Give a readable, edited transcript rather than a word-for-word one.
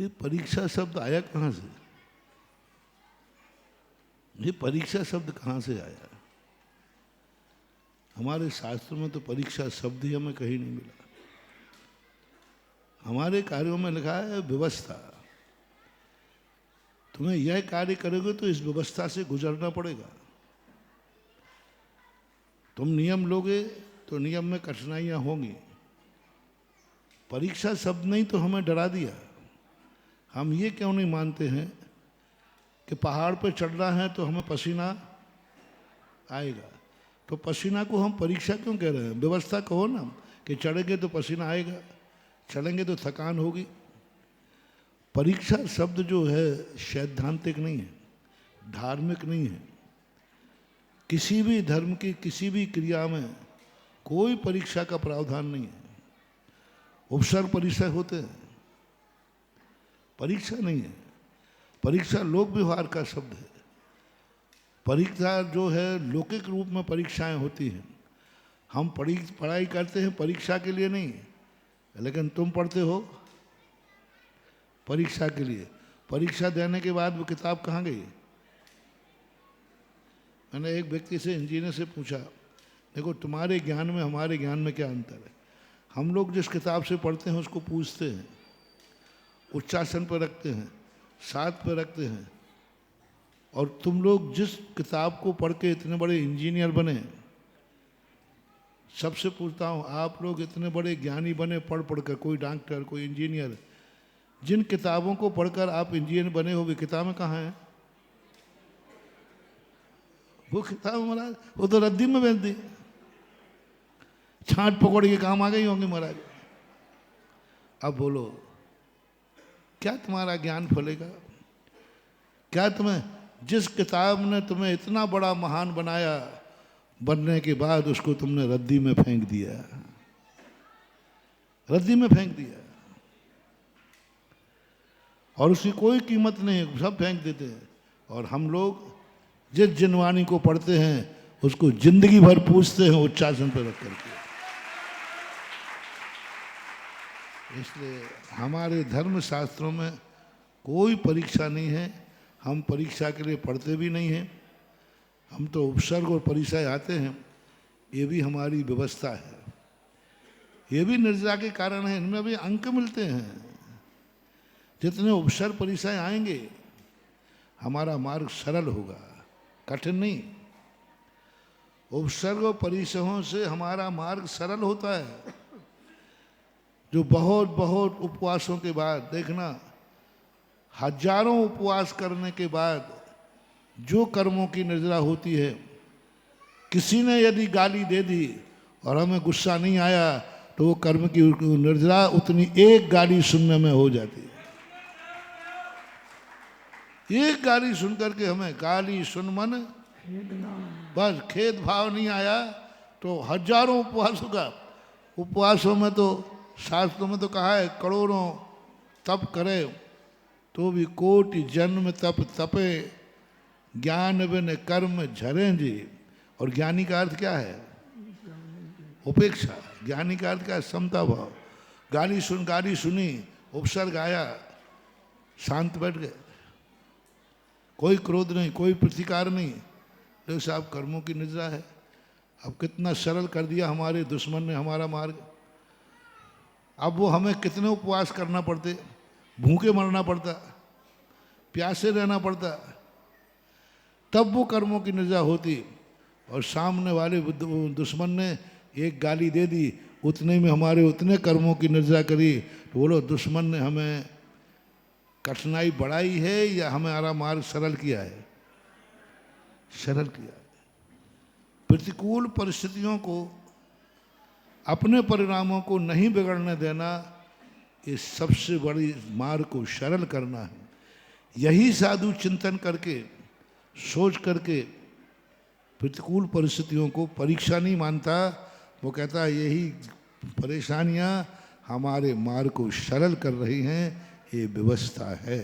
ये परीक्षा शब्द आया कहाँ से? ये परीक्षा शब्द कहाँ से आया? हमारे शास्त्र में तो परीक्षा शब्द ही हमें कहीं नहीं मिला। हमारे कार्यों में लिखा है व्यवस्था। तुम्हें यह कार्य करोगे तो इस व्यवस्था से गुजरना पड़ेगा। तुम नियम लोगे तो नियम में कठिनाइयां होंगी। परीक्षा शब्द नहीं तो हमें डरा दिया। हम ये क्यों नहीं मानते हैं कि पहाड़ पर चढ़ना है तो हमें पसीना आएगा, तो पसीना को हम परीक्षा क्यों कह रहे हैं? व्यवस्था कहो ना कि चढ़ेंगे तो पसीना आएगा, चलेंगे तो थकान होगी। परीक्षा शब्द जो है सैद्धांतिक नहीं है, धार्मिक नहीं है। किसी भी धर्म की किसी भी क्रिया में कोई परीक्षा का प्रावधान नहीं है। उपसर्ग परीक्षा होते हैं, परीक्षा नहीं है। परीक्षा लोक व्यवहार का शब्द है। परीक्षा जो है लौकिक रूप में परीक्षाएं होती हैं। हम पढ़ाई करते हैं परीक्षा के लिए नहीं, लेकिन तुम पढ़ते हो परीक्षा के लिए। परीक्षा देने के बाद वो किताब कहाँ गई? मैंने एक व्यक्ति से, इंजीनियर से पूछा, देखो तुम्हारे ज्ञान में हमारे ज्ञान में क्या अंतर है? हम लोग जिस किताब से पढ़ते हैं उसको पूछते हैं, उच्चासन पर रखते हैं, साथ पर रखते हैं, और तुम लोग जिस किताब को पढ़ के इतने बड़े इंजीनियर बने, सबसे पूछता हूँ आप लोग इतने बड़े ज्ञानी बने पढ़ पढ़कर, कोई डॉक्टर कोई इंजीनियर, जिन किताबों को पढ़कर आप इंजीनियर बने हो वे किताबें कहाँ हैं? वो किताब महाराज वो तो रद्दी में बेच दी, छांट पकड़ के काम आ गई होंगी महाराज। अब बोलो क्या तुम्हारा ज्ञान फलेगा? क्या तुम्हें जिस किताब ने तुम्हें इतना बड़ा महान बनाया, बनने के बाद उसको तुमने रद्दी में फेंक दिया, रद्दी में फेंक दिया, और उसकी कोई कीमत नहीं, सब फेंक देते हैं। और हम लोग जिस जिनवानी को पढ़ते हैं उसको जिंदगी भर पूछते हैं उच्चासन पर रख करके। इसलिए हमारे धर्म शास्त्रों में कोई परीक्षा नहीं है। हम परीक्षा के लिए पढ़ते भी नहीं हैं। हम तो उपसर्ग और परिचय आते हैं, ये भी हमारी व्यवस्था है, ये भी निर्जा के कारण है। इनमें भी अंक मिलते हैं। जितने उपसर्ग परिचय आएंगे हमारा मार्ग सरल होगा, कठिन नहीं। उपसर्ग और परिचयों से हमारा मार्ग सरल होता है। जो बहुत बहुत उपवासों के बाद, देखना हजारों उपवास करने के बाद जो कर्मों की निर्जरा होती है, किसी ने यदि गाली दे दी और हमें गुस्सा नहीं आया तो वो कर्म की निर्जरा उतनी एक गाली सुनने में हो जाती है। एक गाली सुन करके हमें गाली सुन मन बस खेद भाव नहीं आया तो हजारों उपवासों का, उपवासों में तो शास्त्रों में तो कहा है करोड़ों तप करे तो भी कोटि जन्म तप तपे, ज्ञान बिन कर्म झरें जी। और ज्ञानी का अर्थ क्या है? उपेक्षा। ज्ञानी का अर्थ क्या है? समता भाव। गाली सुनी, उपसर्ग आया, शांत बैठ गए, कोई क्रोध नहीं, कोई प्रतिकार नहीं। तो साहब कर्मों की निद्रा है। अब कितना सरल कर दिया हमारे दुश्मन ने हमारा मार्ग। अब वो हमें कितने उपवास करना पड़ते, भूखे मरना पड़ता, प्यासे रहना पड़ता, तब वो कर्मों की निद्रा होती। और सामने वाले दुश्मन ने एक गाली दे दी, उतने में हमारे उतने कर्मों की निद्रा करी। तो बोलो दुश्मन ने हमें कठिनाई बढ़ाई है या हमारा मार्ग सरल किया है? सरल किया है। प्रतिकूल परिस्थितियों को, अपने परिणामों को नहीं बिगड़ने देना, ये सबसे बड़ी मार्ग को सरल करना है। यही साधु चिंतन करके, सोच करके प्रतिकूल परिस्थितियों को परीक्षा नहीं मानता। वो कहता है यही परेशानियां हमारे मार्ग को सरल कर रही हैं, ये व्यवस्था है।